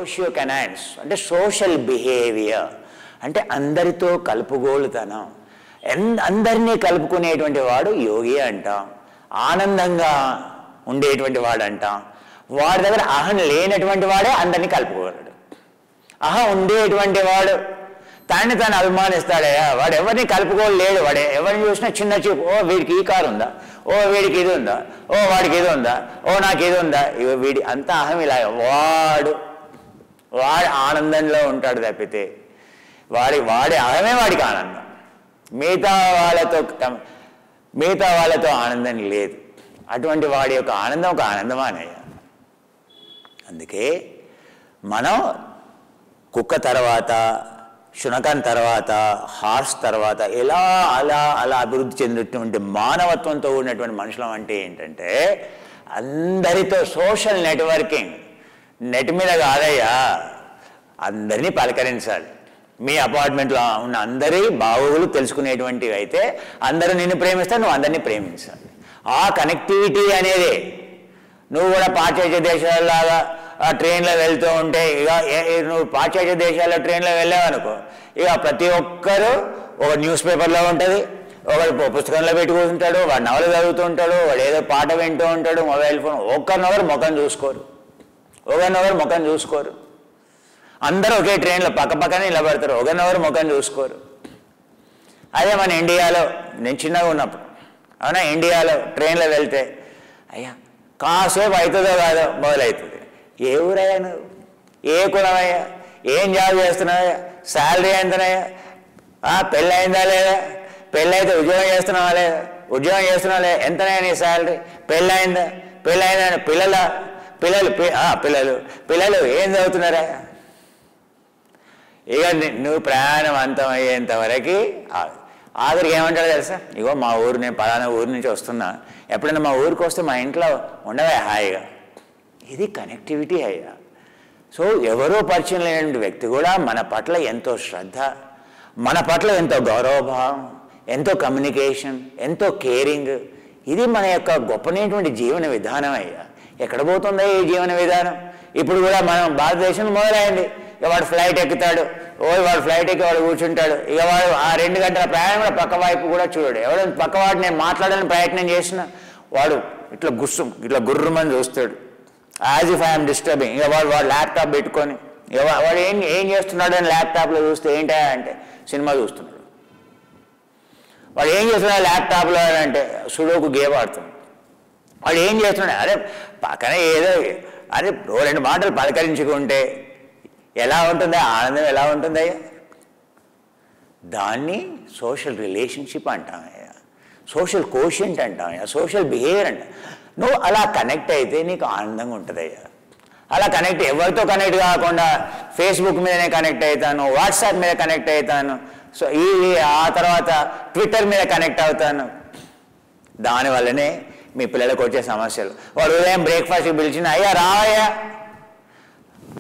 సోషియోకనైన్స్ అంటే social behaviour, అంటే అందరితో కలుపుగోలుతనం, అందరినీ కలుపుకునేటువంటి వాడు యోగి అంటాం. ఆనందంగా ఉండేటువంటి వాడు అంటాం. వాడి దగ్గర అహం లేనటువంటి వాడే అందరినీ కలుపుకోగలడు. అహం ఉండేటువంటి వాడు తాన్ని తాను అభిమానిస్తాడయ్యా, వాడు ఎవరిని కలుపుకోలేడు. వాడు ఎవరిని చూసినా చిన్న చూపు, ఓ వీడికి ఈ కారు ఉందా, ఓ వీడికి ఇది ఉందా, ఓ వాడికి ఇది ఉందా, ఓ నాకు ఇది ఉందా, వీడి అంతా అహం ఇలా. వాడు ఆనందంలో ఉంటాడు తప్పితే వాడి అహమే వాడికి ఆనందం. మిగతా వాళ్ళతో ఆనందం లేదు. అటువంటి వాడి యొక్క ఆనందం ఒక ఆనందమానయ్యా. అందుకే మనం కుక్క తర్వాత, శునకం తర్వాత, హార్స్ తర్వాత ఇలా అలా అలా అభివృద్ధి చెందినటువంటి మానవత్వంతో ఉన్నటువంటి మనుషులం అంటే ఏంటంటే అందరితో సోషల్ నెట్వర్కింగ్. నెట్ మీద కాదయ్యా, అందరినీ పలకరించాలి. మీ అపార్ట్మెంట్లో ఉన్న అందరి బాగోగులు తెలుసుకునేటువంటివి అయితే అందరూ నిన్ను ప్రేమిస్తారు, నువ్వు అందరినీ ప్రేమించాలి. ఆ కనెక్టివిటీ అనేది నువ్వు కూడా పాశ్చాత్య దేశాలలాగా ట్రైన్లో వెళ్తూ ఉంటే ఇక నువ్వు పాశ్చాత్య దేశాల్లో ట్రైన్లో వెళ్ళావనుకో, ఇక ప్రతి ఒక్కరూ ఒక న్యూస్ పేపర్లో ఉంటుంది, ఒకడు పుస్తకంలో పెట్టుకుంటాడు, వాడు నవలు చదువుతూ ఉంటాడు, వాడు ఏదో పాట వింటూ ఉంటాడు, మొబైల్ ఫోన్. ఒకరినొకరు ముఖం చూసుకోరు. అందరూ ఒకే ట్రైన్లో పక్కనే నిలబడతారు, ఒకరినొకరు ముఖం చూసుకోరు. అదే మన ఇండియాలో, నేను చిన్నగా ఉన్నప్పుడు అవునా, ఇండియాలో ట్రైన్లో వెళ్తే అయ్యా కాసేపు అవుతుందో కాదో మొదలవుతుంది. ఏ ఊరయ్యా నువ్వు, ఏ కులమయ్యా, ఏం జాబ్ చేస్తున్నావయ్యా, శాలరీ ఎంతనయ్యా, పెళ్ళయిందా లేదా, పెళ్ళైతే ఉద్యోగం చేస్తున్నావా లేదా, ఉద్యోగం చేస్తున్నావా లేదా, ఎంతనయ్యా నీ శాలరీ, పెళ్ళయిందా పిల్లలు ఏం చదువుతున్నారా. ఇక నువ్వు ప్రయాణం అంతం అయ్యేంత వరకు ఆఖరికి ఏమంటాడో తెలుసా, ఇగో మా ఊరు, నేను పలానా ఊరు నుంచి వస్తున్నా, ఎప్పుడైనా మా ఊరికి వస్తే మా ఇంట్లో ఉండవే హాయిగా. ఇది కనెక్టివిటీ అయ్యా. సో ఎవరో పరిచయం లేనటువంటి వ్యక్తి కూడా మన పట్ల ఎంతో శ్రద్ధ, మన పట్ల ఎంతో గౌరవభావం, ఎంతో కమ్యూనికేషన్, ఎంతో కేరింగ్, ఇది మన యొక్క గొప్పనైనటువంటి జీవన విధానం అయ్యా. ఎక్కడ పోతుందో ఈ జీవన విధానం? ఇప్పుడు కూడా మనం భారతదేశం మొదలైంది. ఇక వాడు ఫ్లైట్ ఎక్కుతాడు, వాడు ఫ్లైట్ ఎక్కి వాడు కూర్చుంటాడు, ఇక వాడు ఆ 2 గంటల ప్రయాణం కూడా పక్క వైపు కూడా చూడడు. ఎవడో పక్కవాడు నేను మాట్లాడాలని ప్రయత్నం చేసిన వాడు ఇట్లా గుర్రమని చూస్తాడు, యాజ్ ఇఫ్ ఐఎమ్ డిస్టర్బింగ్. ఇక వాడు ల్యాప్టాప్ పెట్టుకొని వాడు ఏం చేస్తున్నాడు అని ల్యాప్టాప్లో చూస్తే ఏంటా అంటే సినిమా చూస్తున్నాడు. వాడు ఏం చేస్తున్నాడు ల్యాప్టాప్లో అంటే సుడోకు గేమ్ ఆడుతున్నాడు. వాడు ఏం చేస్తున్నాడు, అరే పక్కనే ఏదో అరే 2 మాటలు పలకరించుకుంటే ఎలా ఉంటుందా ఆనందం, ఎలా ఉంటుందయ్యా? దాన్ని సోషల్ రిలేషన్షిప్ అంటామయ్యా, సోషల్ కోషెంట్ అంటామయ్యా, సోషల్ బిహేవియర్ అంట. నువ్వు అలా కనెక్ట్ అయితే నీకు ఆనందంగా ఉంటుందయ్యా. అలా కనెక్ట్ ఎవరితో కనెక్ట్ కాకుండా ఫేస్బుక్ మీదనే కనెక్ట్ అవుతాను, వాట్సాప్ మీద కనెక్ట్ అవుతాను, సో ఆ తర్వాత ట్విట్టర్ మీద కనెక్ట్ అవుతాను. దానివల్లనే మీ పిల్లలకు వచ్చే సమస్యలు. వాడు ఉదయం బ్రేక్ఫాస్ట్కి పిలిచిన అయ్యా రావయ్యా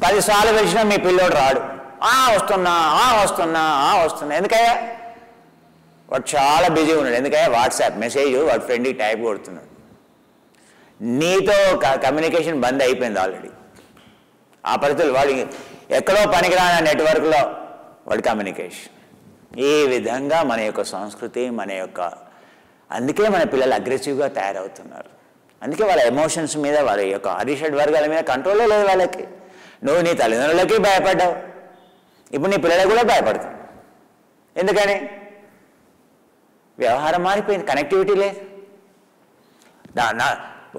10 సార్లు పిలిచినా మీ పిల్లోడు రాడు. వస్తున్నా. ఎందుకయ్యా? వాడు చాలా బిజీ ఉన్నాడు. ఎందుకయ్యా? వాట్సాప్ మెసేజ్ వాడు ఫ్రెండ్కి టైప్ కొడుతున్నాడు. నీతో కమ్యూనికేషన్ బంద్ అయిపోయింది ఆల్రెడీ. ఆ పరిస్థితులు వాడు ఎక్కడో పనికిరాని నెట్వర్క్లో వాడి కమ్యూనికేషన్. ఈ విధంగా మన యొక్క సంస్కృతి, అందుకే మన పిల్లలు అగ్రెసివ్గా తయారవుతున్నారు. అందుకే వాళ్ళ ఎమోషన్స్ మీద, వాళ్ళ యొక్క అరిషడ్ వర్గాల మీద కంట్రోలే లేదు వాళ్ళకి. నువ్వు నీ తల్లిదండ్రులకి భయపడ్డావు, ఇప్పుడు నీ పిల్లలకు కూడా భయపడతావు. ఎందుకని? వ్యవహారం మారిపోయింది, కనెక్టివిటీ లేదు.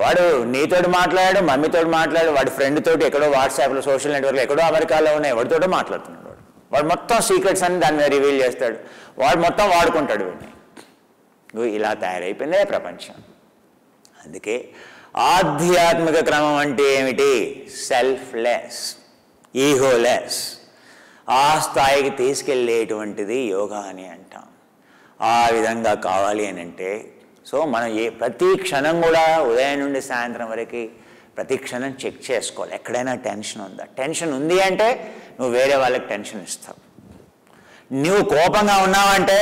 వాడు నీతోటి మాట్లాడాడు, మమ్మీతోటి మాట్లాడు, వాడి ఫ్రెండ్ తోటి ఎక్కడో వాట్సాప్లో సోషల్ నెట్వర్క్లో ఎక్కడో అమెరికాలో ఉన్నాయి, ఎవరితోటో మాట్లాడుతున్నాడు. వాడు మొత్తం సీక్రెట్స్ అన్ని దాని మీద రివీల్ చేస్తాడు, వాడు మొత్తం వాడుకుంటాడు వీడిని. నువ్వు ఇలా తయారైపోయిందే ప్రపంచం. అందుకే ఆధ్యాత్మిక క్రమం అంటే ఏమిటి? సెల్ఫ్లెస్, ఈగోలెస్, ఆ స్థాయికి తీసుకెళ్ళేటువంటిది యోగా అని అంటాం. ఆ విధంగా కావాలి అని అంటే సో మనం ప్రతి క్షణం కూడా ఉదయం నుండి సాయంత్రం వరకు ప్రతి క్షణం చెక్ చేసుకోవాలి, ఎక్కడైనా టెన్షన్ ఉందా. టెన్షన్ ఉంది అంటే నువ్వు వేరే వాళ్ళకి టెన్షన్ ఇస్తావు. నువ్వు కోపంగా ఉన్నావంటే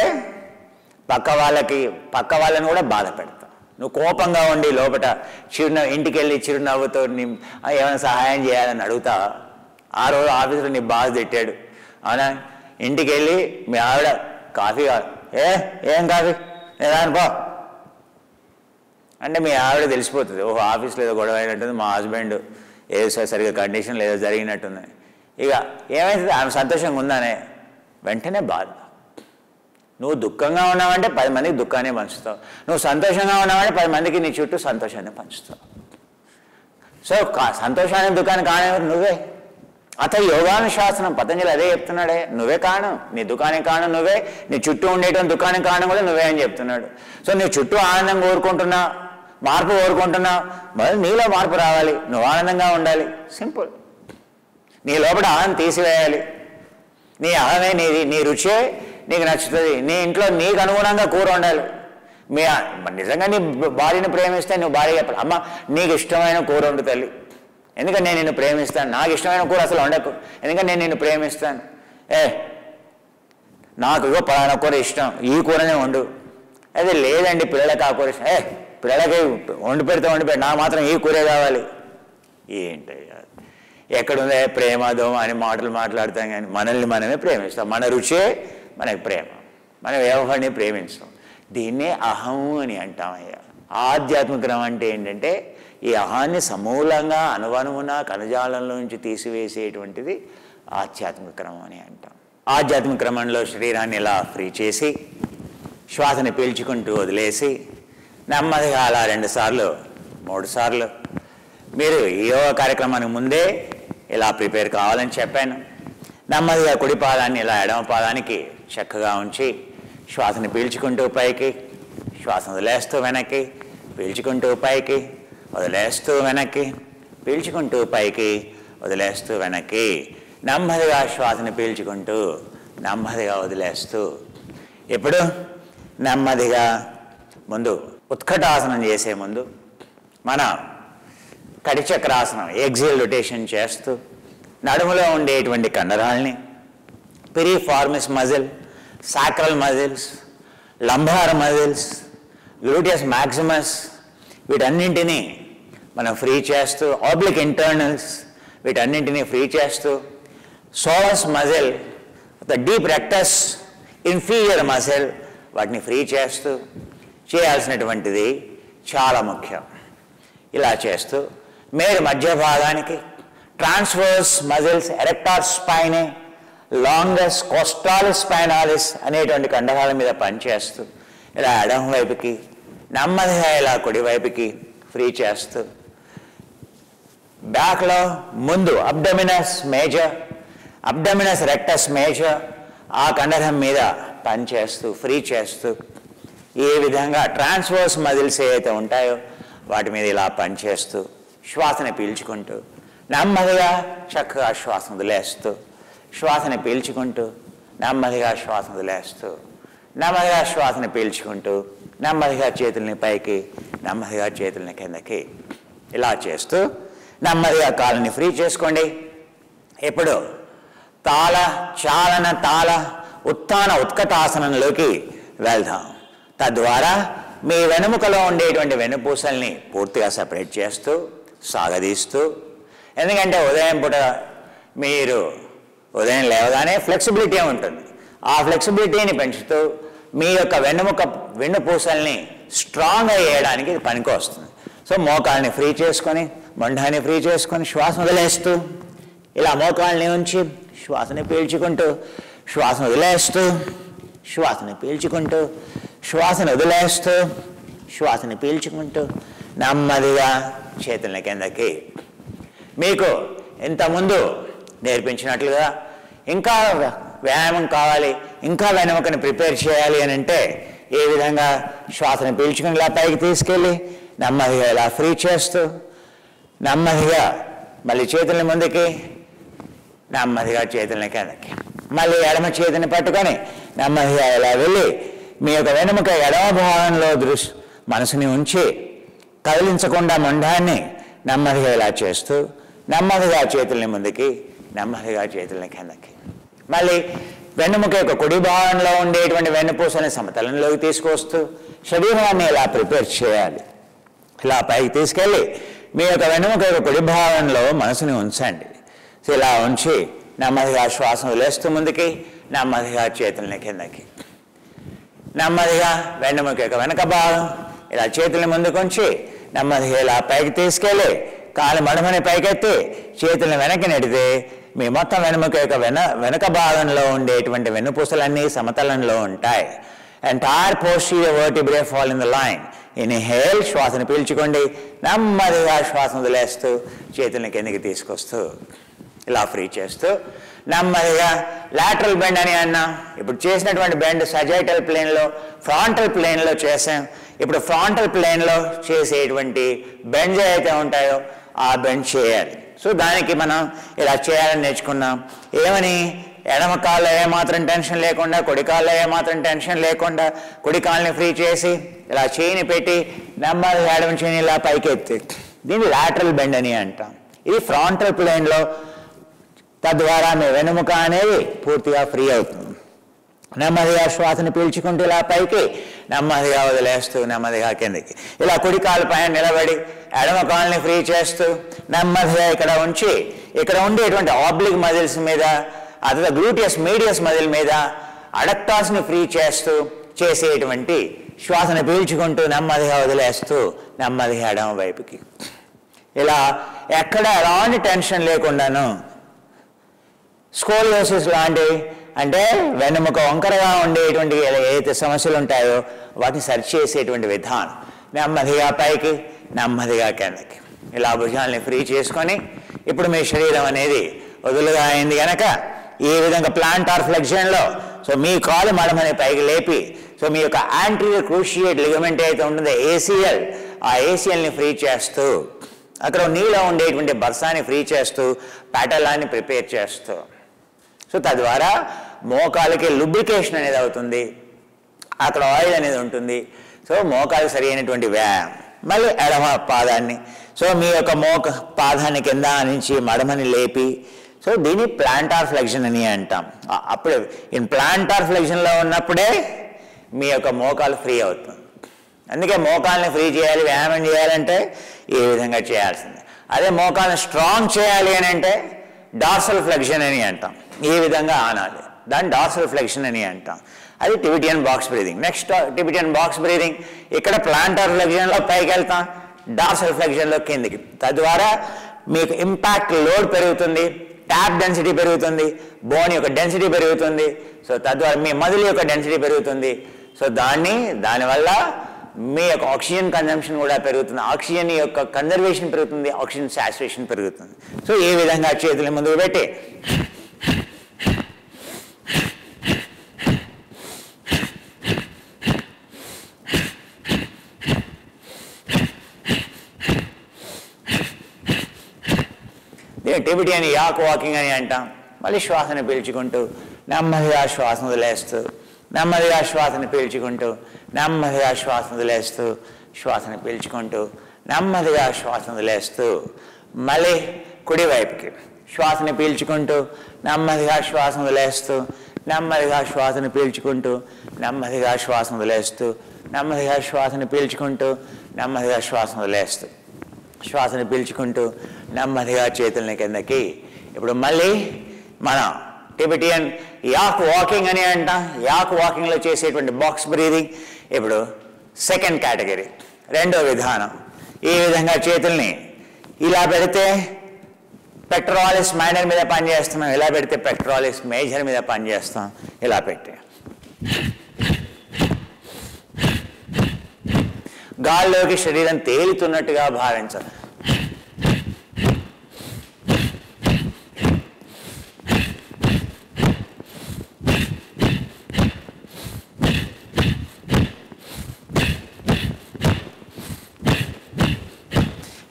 పక్క వాళ్ళని కూడా బాధ పెడతావు. నువ్వు కోపంగా ఉండి లోపల ఇంటికి వెళ్ళి చిరునవ్వుతో ఏమైనా సహాయం చేయాలని అడుగుతావా? ఆ రోజు ఆఫీసులో నీ బాస్ తిట్టాడు, అవునా? ఇంటికి వెళ్ళి మీ ఆవిడ కాఫీ కావాలి, ఏం కాఫీ నేను అనుకో అంటే మీ ఆవిడ తెలిసిపోతుంది, ఓహో ఆఫీస్లో ఏదో గొడవ అయినట్టుంది, మా హస్బెండ్ ఏదో సరిగ్గా కండిషన్లు ఏదో జరిగినట్టుంది. ఇక ఏమైతుంది, ఆమె సంతోషంగా ఉందనే వెంటనే బాధ. నువ్వు దుఃఖంగా ఉన్నావంటే 10 మందికి దుఃఖాన్ని పంచుతావు, నువ్వు సంతోషంగా ఉన్నావంటే 10 మందికి నీ చుట్టూ సంతోషాన్ని పంచుతావు. సో సంతోషాన్ని దుఃఖాన్ని కానివ్వరు నువ్వే. అతను యోగానుశాసనం పతంజలి అదే చెప్తున్నాడే, నువ్వే కారణం, నీ దుఃఖానికి కారణం నువ్వే, నీ చుట్టూ ఉండేటువంటి దుఃఖానికి కారణం కూడా నువ్వే అని చెప్తున్నాడు. సో నీ చుట్టూ ఆనందం కోరుకుంటున్నా, మార్పు కోరుకుంటున్నా, మరి నీలో మార్పు రావాలి, నువ్వు ఆనందంగా ఉండాలి. సింపుల్. నీ లోపల ఆనందం తీసివేయాలి. నీ అహమే నీది, నీ రుచే నీకు నచ్చుతుంది. నీ ఇంట్లో నీకు అనుగుణంగా కూర ఉండాలి. నిజంగా నీ భార్యను ప్రేమిస్తే నువ్వు భార్య చెప్పాలి, అమ్మ నీకు ఇష్టమైన కూర వండు తల్లి, ఎందుకంటే నేను నిన్ను ప్రేమిస్తాను. నాకు ఇష్టమైన కూర అసలు వండకు, ఎందుకంటే నేను నిన్ను ప్రేమిస్తాను. నాకు ఇగో పలానా కూర ఇష్టం, ఈ కూరనే వండు. అదే లేదండి పిల్లలకి ఆ కూర ఇష్టం, పిల్లలకి వండి పెడితే నాకు మాత్రం ఈ కూరే కావాలి. ఏంటయ్యా, ఎక్కడుందే ప్రేమ దోమ అని మాటలు మాట్లాడతాం, కానీ మనల్ని మనమే ప్రేమిస్తాం. మన రుచే మనకి ప్రేమ, మనం ఎవరిని ప్రేమిస్తాం. దీన్నే అహం అని అంటామయ్యా. ఆధ్యాత్మిక క్రమం అంటే ఏంటంటే ఈ అహాన్ని సమూలంగా అనువనువున కణజాలంలో నుంచి తీసివేసేటువంటిది ఆధ్యాత్మిక క్రమం అని అంటాం. ఆధ్యాత్మిక క్రమంలో శరీరాన్ని ఇలా ఫ్రీ చేసి శ్వాసని పీల్చుకుంటూ వదిలేసి నెమ్మదిగా అలా 2 సార్లు 3 సార్లు మీరు ఈ యోగా కార్యక్రమానికి ముందే ఇలా ప్రిపేర్ కావాలని చెప్పాను. నెమ్మదిగా కుడి పాదాన్ని ఇలా ఎడమ పాదానికి చక్కగా ఉంచి శ్వాసని పీల్చుకుంటూ పైకి, శ్వాసను వదిలేస్తూ వెనక్కి, పీల్చుకుంటూ పైకి, వదిలేస్తూ వెనక్కి, పీల్చుకుంటూ పైకి, వదిలేస్తూ వెనక్కి. నెమ్మదిగా శ్వాసని పీల్చుకుంటూ నెమ్మదిగా వదిలేస్తూ. ఇప్పుడు నెమ్మదిగా ముందు ఉత్కటాసనం చేసే ముందు మన కటిచక్రాసనం ఎగ్జేల్ రొటేషన్ చేస్తూ నడుములో ఉండేటువంటి కండరాల్ని, piriformis muscle, sacral muscles, lumbar muscles, gluteus maximus, వీటన్నింటినీ మనం ఫ్రీ చేస్తూ, ఆబ్లిక్ ఇంటర్నల్స్ వీటన్నింటినీ ఫ్రీ చేస్తూ, సోలస్ muscle, the deep rectus, inferior muscle వాటిని ఫ్రీ చేస్తూ చేయాల్సినటువంటిది చాలా ముఖ్యం. ఇలా చేస్తూ మేరు మధ్య భాగానికి ట్రాన్స్వర్స్ మజిల్స్, ఎరెక్టార్ స్పైనే, లాంగస్, కోస్టాలిస్ స్పైనాలిస్ అనేటువంటి కండరాల మీద పనిచేస్తూ ఇలా ఎడమ వైపుకి నెమ్మదిగా ఇలా కుడివైపుకి ఫ్రీ చేస్తూ, బ్యాక్లో ముందు అబ్డమినస్ మేజర్, అబ్డమినస్ రెక్టస్ మేజర్ ఆ కండరం మీద పనిచేస్తూ ఫ్రీ చేస్తూ, ఏ విధంగా ట్రాన్స్వర్స్ మజిల్స్ ఏవైతే ఉంటాయో వాటి మీద ఇలా పనిచేస్తూ శ్వాసని పీల్చుకుంటూ నెమ్మదిగా చక్కగా శ్వాసను వదిలేస్తూ, శ్వాసని పీల్చుకుంటూ నెమ్మదిగా శ్వాసను వదిలేస్తూ, నెమ్మదిగా శ్వాసని పీల్చుకుంటూ నెమ్మదిగా చేతుల్ని పైకి, నెమ్మదిగా చేతుల్ని కిందకి ఇలా చేస్తూ నెమ్మదిగా కాళ్ళని ఫ్రీ చేసుకోండి. ఇప్పుడు తాళ చాలన తాళ ఉత్థాన ఉత్కటాసనంలోకి వెళ్దాం. తద్వారా మీ వెనుముకలో ఉండేటువంటి వెన్నుపూసల్ని పూర్తిగా సపరేట్ చేస్తూ సాగదీస్తూ, ఎందుకంటే ఉదయం పూట మీరు ఉదయం లేవగానే ఫ్లెక్సిబిలిటీ ఉంటుంది, ఆ ఫ్లెక్సిబిలిటీని పెంచుతూ మీ యొక్క వెన్నుపూసల్ని స్ట్రాంగ్గా చేయడానికి ఇది పనికి వస్తుంది. సో మోకాల్ని ఫ్రీ చేసుకొని, మొండాన్ని ఫ్రీ చేసుకొని శ్వాస వదిలేస్తూ ఇలా మోకాల్ని ఉంచి శ్వాసని పీల్చుకుంటూ, శ్వాసను వదిలేస్తూ, శ్వాసని పీల్చుకుంటూ, శ్వాసను వదిలేస్తూ, శ్వాసని పీల్చుకుంటూ నెమ్మదిగా చేతుల్ని కిందకి. మీకు ఇంతకుముందు నేర్పించినట్లుగా ఇంకా వ్యాయామం కావాలి, ఇంకా వెనుకని ప్రిపేర్ చేయాలి అని అంటే ఏ విధంగా శ్వాసను పీల్చుకుని ఇలా పైకి తీసుకెళ్ళి నెమ్మదిగా ఇలా ఫ్రీ చేస్తూ నెమ్మదిగా మళ్ళీ చేతుల్ని ముందుకి, నెమ్మదిగా చేతుల్ని కిందకి, మళ్ళీ ఎడమ చేతిని పట్టుకొని నెమ్మదిగా ఇలా వెళ్ళి మీ యొక్క వెనుముక ఎడమ భాగంలో మనసుని ఉంచి కదిలించకుండా మొండాన్ని నెమ్మదిగా ఇలా చేస్తూ నెమ్మదిగా చేతుల్ని ముందుకి, నెమ్మదిగా చేతుల్ని కిందకి, మళ్ళీ వెన్నుముక యొక్క కుడి భాగంలో ఉండేటువంటి వెన్నుపూసని సమతలంలోకి తీసుకొస్తూ శరీరాన్ని ఇలా ప్రిపేర్ చేయాలి. ఇలా పైకి తీసుకెళ్ళి మీ యొక్క వెన్నుముక యొక్క కుడి భాగంలో మనసుని ఉంచండి. సో ఇలా ఉంచి నెమ్మదిగా శ్వాసను వదిలేస్తూ ముందుకి, నెమ్మదిగా చేతుల్ని కిందకి, నెమ్మదిగా వెన్నుముక యొక్క వెనక భాగం ఇలా చేతుల్ని ముందుకు ఉంచి నెమ్మదిగా ఇలా పైకి తీసుకెళ్ళి కాలు మడమని పైకెత్తి చేతుల్ని వెనక్కి నెడితే మీ మొత్తం వెనుముక యొక్క వెనక భాగంలో ఉండేటువంటి వెన్నుపూసలన్నీ సమతలంలో ఉంటాయి. Entire posterior vertebrae fall in the line. Inhale, శ్వాసను పీల్చుకోండి, నెమ్మదిగా శ్వాసను వదిలేస్తూ చేతుల్ని కిందకి తీసుకొస్తూ ఇలా ఫ్రీ చేస్తూ నెమ్మదిగా లాటరల్ బెండ్ అని అన్నాం. ఇప్పుడు చేసినటువంటి బెండ్ సజైటల్ ప్లేన్లో, ఫ్రాంటల్ ప్లేన్లో చేసాం. ఇప్పుడు ఫ్రాంటల్ ప్లేన్లో చేసేటువంటి బెండ్స్ ఏవైతే ఉంటాయో ఆ బెండ్ చేయాలి. సో దానికి మనం ఇలా చేయాలని నేర్చుకున్నాం. ఏమని? ఎడమ కాళ్ళలో ఏమాత్రం టెన్షన్ లేకుండా, కుడి కాళ్ళలో ఏమాత్రం టెన్షన్ లేకుండా కుడి కాళ్ళని ఫ్రీ చేసి ఇలా చేయిని పెట్టి నెమ్మదిగా ఎడమ చేయిని ఇలా పైకి ఎత్తి, దీన్ని లాటరల్ బెండ్ అని అంటాం. ఇది ఫ్రాంటల్ ప్లేన్లో. తద్వారా మీ వెనుముక అనేది పూర్తిగా ఫ్రీ అవుతుంది. నెమ్మదిగా శ్వాసను పీల్చుకుంటూ ఇలా పైకి, నెమ్మదిగా వదిలేస్తూ నెమ్మదిగా కిందకి, ఇలా కుడి కాలు పైన నిలబడి ఎడమ కాలుని ఫ్రీ చేస్తూ నెమ్మదిగా ఇక్కడ ఉంచి ఇక్కడ ఉండేటువంటి ఆబ్లిక్ మజిల్స్ మీద, అదే గ్లూటియస్ మీడియస్ మజిల్ మీద అడక్టాస్ని ఫ్రీ చేస్తూ చేసేటువంటి శ్వాసను పీల్చుకుంటూ నెమ్మదిగా వదిలేస్తూ నెమ్మదిగా ఎడమ వైపుకి, ఇలా ఎక్కడ ఎలాంటి టెన్షన్ లేకుండాను స్కోలియోసిస్ లాంటి, అంటే వెన్నెముక వంకరగా ఉండేటువంటి ఏదైతే సమస్యలు ఉంటాయో వాటిని సరి చేసేటువంటి విధానం. నెమ్మదిగా పైకి, నెమ్మదిగా కిందకి, ఇలా భుజాలని ఫ్రీ చేసుకొని ఇప్పుడు మీ శరీరం అనేది వదులుగా అయింది కనుక ఈ విధంగా ప్లాంటార్ ఫ్లెక్షన్లో సో మీ కాలు మడమని పైకి లేపి, సో మీ యొక్క యాంటీరియర్ క్రూషియేట్ లిగమెంట్ అయితే ఉంటుందో ఏసీఎల్, ఆ ఏసీఎల్ని ఫ్రీ చేస్తూ అక్కడ నీలో ఉండేటువంటి బర్సాన్ని ఫ్రీ చేస్తూ ప్యాటలాన్ని ప్రిపేర్ చేస్తూ, సో తద్వారా మోకాలకి లుబ్రికేషన్ అనేది అవుతుంది, అక్కడ ఆయిల్ అనేది ఉంటుంది. సో మోకాలు సరి అయినటువంటి వ్యాయామం. మళ్ళీ ఎడమ పాదాన్ని, సో మీ యొక్క పాదాన్ని కింద నుంచి మడమని లేపి, సో దీన్ని ప్లాంటార్ ఫ్లెక్షన్ అని అంటాం. అప్పుడు ఇన్ ప్లాంటార్ ఫ్లెక్షన్లో ఉన్నప్పుడే మీ యొక్క మోకాలు ఫ్రీ అవుతుంది. అందుకే మోకాల్ని ఫ్రీ చేయాలి, వ్యాయామం చేయాలంటే ఈ విధంగా చేయాల్సింది. అదే మోకాల్ని స్ట్రాంగ్ చేయాలి అని అంటే డార్సల్ ఫ్లెక్షన్ అని అంటాం. ఈ విధంగా ఆనాలి, దాన్ని డార్సల్ ఫ్లెక్షన్ అని అంటాం. అది Tibetan box breathing. Next Tibetan box breathing, ఇక్కడ ప్లాంటార్ ఫ్లెక్షన్లో పైకి వెళ్తాం, డార్సల్ ఫ్లెక్షన్లో కిందికి. తద్వారా మీకు ఇంపాక్ట్ లోడ్ పెరుగుతుంది, ట్యాప్ డెన్సిటీ పెరుగుతుంది, బోన్ యొక్క డెన్సిటీ పెరుగుతుంది. సో తద్వారా మీ మజిల్ యొక్క డెన్సిటీ పెరుగుతుంది. సో దానివల్ల మీ యొక్క ఆక్సిజన్ కన్జంప్షన్ కూడా పెరుగుతుంది, ఆక్సిజన్ యొక్క కన్జర్వేషన్ పెరుగుతుంది, ఆక్సిజన్ సాచురేషన్ పెరుగుతుంది. సో ఈ విధంగా చేతులు ముందుకు పెట్టి దీన్ని టిబిటియన్ యాక్ వాకింగ్ అని అంటాం. మళ్ళీ శ్వాసను పీల్చుకుంటూ నెమ్మదిగా శ్వాసను వదిలేస్తూ, నెమ్మదిగా శ్వాసను పీల్చుకుంటూ, నెమ్మదిగా శ్వాసను వదిలేస్తూ, శ్వాసను పీల్చుకుంటూ, నెమ్మదిగా శ్వాసను వదిలేస్తూ, మళ్ళీ కుడివైపుకి శ్వాసను పీల్చుకుంటూ, నెమ్మదిగా శ్వాసను వదిలేస్తూ, నెమ్మదిగా శ్వాసను పీల్చుకుంటూ, నెమ్మదిగా శ్వాసను వదిలేస్తూ, నెమ్మదిగా శ్వాసను పీల్చుకుంటూ, నెమ్మదిగా శ్వాసను వదిలేస్తూ, శ్వాసను పీల్చుకుంటూ నెమ్మదిగా చేతుల్ని కిందకి. ఇప్పుడు మళ్ళీ మనం టిబిటియన్ యాక్ వాకింగ్ అని అంటాం. యాక్ వాకింగ్లో చేసేటువంటి బాక్స్ బ్రీదింగ్ ఇప్పుడు సెకండ్ కేటగిరీ, రెండో విధానం. ఈ విధంగా చేతుల్ని ఇలా పెడితే పెక్టరాలిస్ మైనర్ మీద పనిచేస్తున్నాం, ఇలా పెడితే పెక్టరాలిస్ మేజర్ మీద పనిచేస్తాం. ఇలా పెట్టి గాల్లోకి శరీరం తేలుతున్నట్టుగా భావించాలి.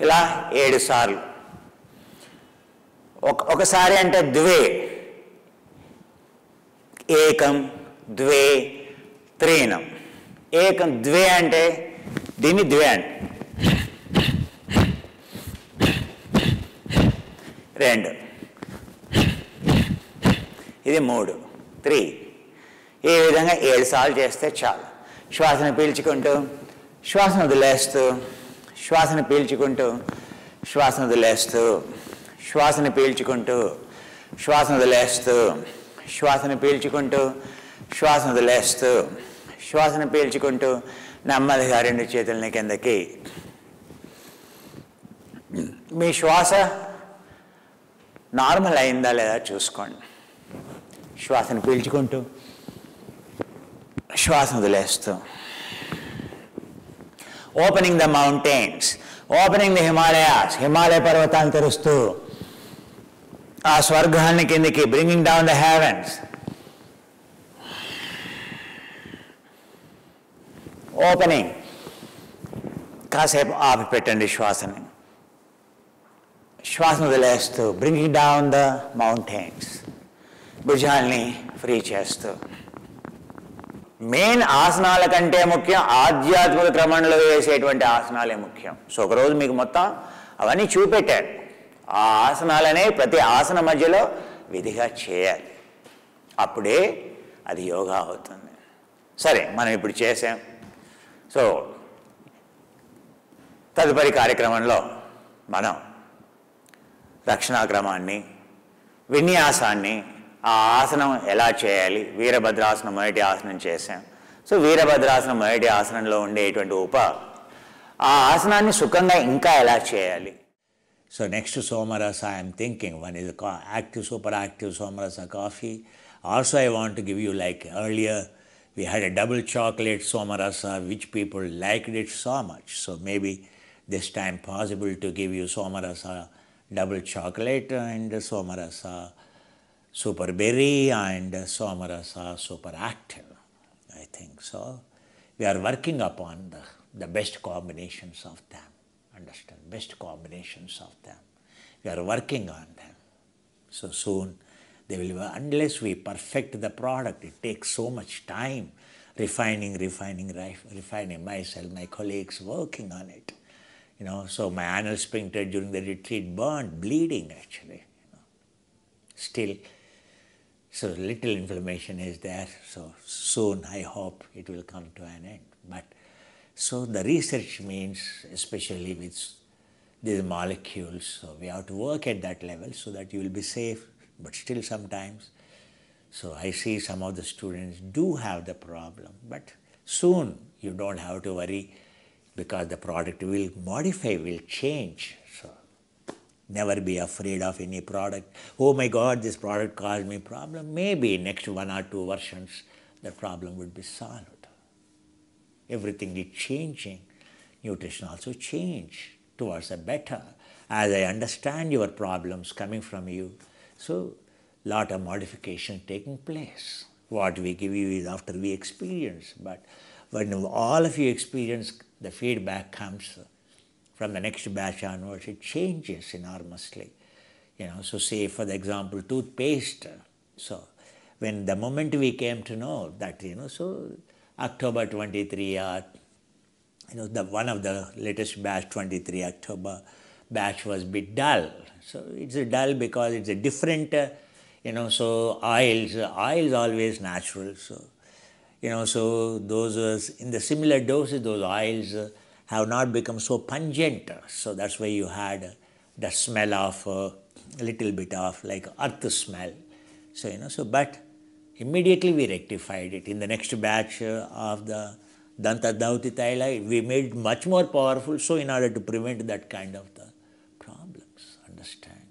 ఇలా 7 సార్లు. ఒకసారి అంటే ద్వే, ఏకం ద్వే త్రీనం. ఏకం ద్వే అంటే దీన్ని ద్వే అంటే 2, ఇది 3, 3. ఈ విధంగా 7 సార్లు చేస్తే చాలు. శ్వాసను పీల్చుకుంటూ, శ్వాసను వదిలేస్తూ, శ్వాసను పీల్చుకుంటూ, శ్వాసను వదిలేస్తూ, శ్వాసను పీల్చుకుంటూ, శ్వాసను వదిలేస్తూ, శ్వాసను పీల్చుకుంటూ, శ్వాసను వదిలేస్తూ, శ్వాసను పీల్చుకుంటూ నెమ్మదిగా రెండు చేతులని కిందకి. మీ శ్వాస నార్మల్ అయిందా లేదా చూసుకోండి. శ్వాసను పీల్చుకుంటూ, శ్వాసను వదిలేస్తూ. Opening the mountains, opening the Himalayas, Himalaya పర్వతాలను తెరుస్తూ ఆ స్వర్గాన్ని కిందికి, bringing down the heavens. Opening. కాసేపు ఆపి పెట్టండి శ్వాసని. శ్వాసను వదిలేస్తూ బ్రింగింగ్ డౌన్ ద మౌంటైన్స్, భుజాల్ని ఫ్రీ చేస్తూ. మెయిన్ ఆసనాల కంటే ముఖ్యం ఆధ్యాత్మిక క్రమంలో వేసేటువంటి ఆసనాలే ముఖ్యం. సో ఒకరోజు మీకు మొత్తం అవన్నీ చూపెట్టాను. ఆ ఆసనాలనే ప్రతి ఆసన మధ్యలో విధిగా చేయాలి, అప్పుడే అది యోగా అవుతుంది. సరే, మనం ఇప్పుడు చేసాం. సో తదుపరి కార్యక్రమంలో మనం రక్షణాక్రమాన్ని, విన్యాసాన్ని, ఆ ఆసనం ఎలా చేయాలి, వీరభద్రాసనం మొదటి ఆసనం చేసాం. సో వీరభద్రాసనం మొదటి ఆసనంలో ఉండేటువంటి ఆ ఆసనాన్ని సుఖంగా ఇంకా ఎలా చేయాలి. So next Somarasa I am thinking, one is active, super active Somarasa coffee. Also I want to give you, like earlier we had a double chocolate Somarasa which people liked it so much. So maybe this time possible to give you Somarasa double chocolate and Somarasa super berry and Somarasa super active, I think. So we are working upon the best combinations of them. Understand? Best combinations of them. We are working on them. So soon they will, unless we perfect the product, it takes so much time. Refining myself, my colleagues working on it. So my anal sphincter during the retreat burned, bleeding actually. Still, so little inflammation is there. So soon I hope it will come to an end. But so the research means, especially with these molecules, so we have to work at that level so that you will be safe. But still sometimes, so I see some of the students do have the problem. But soon you don't have to worry, because the product will modify, will change. So never be afraid of any product. Oh my God, this product caused me problem. Maybe next 1 or 2 versions, the problem would be solved. Everything is changing. Nutrition also change towards a better. As I understand your problems coming from you, so lot of modification taking place. What we give you is after we experience. But when all of you experience, the feedback comes from the next batch onwards, it changes enormously. So say for the example, toothpaste. So when the moment we came to know that, so October 23 or, one of the latest batch, 23 October batch was a bit dull. So it's a dull because it's a different, so oils always natural. So, so those in the similar doses, those oils have not become so pungent. So that's why you had the smell of a little bit of like earth smell. So, but immediately we rectified it. In the next batch of the Danta Dauti Taila, we made it much more powerful, so in order to prevent that kind of the problems. Understand?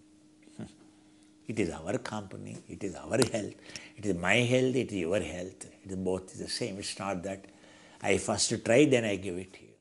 It is our company, it is our health, it is my health, it is your health. It is both the same. It's not that I first try, then I give it to you.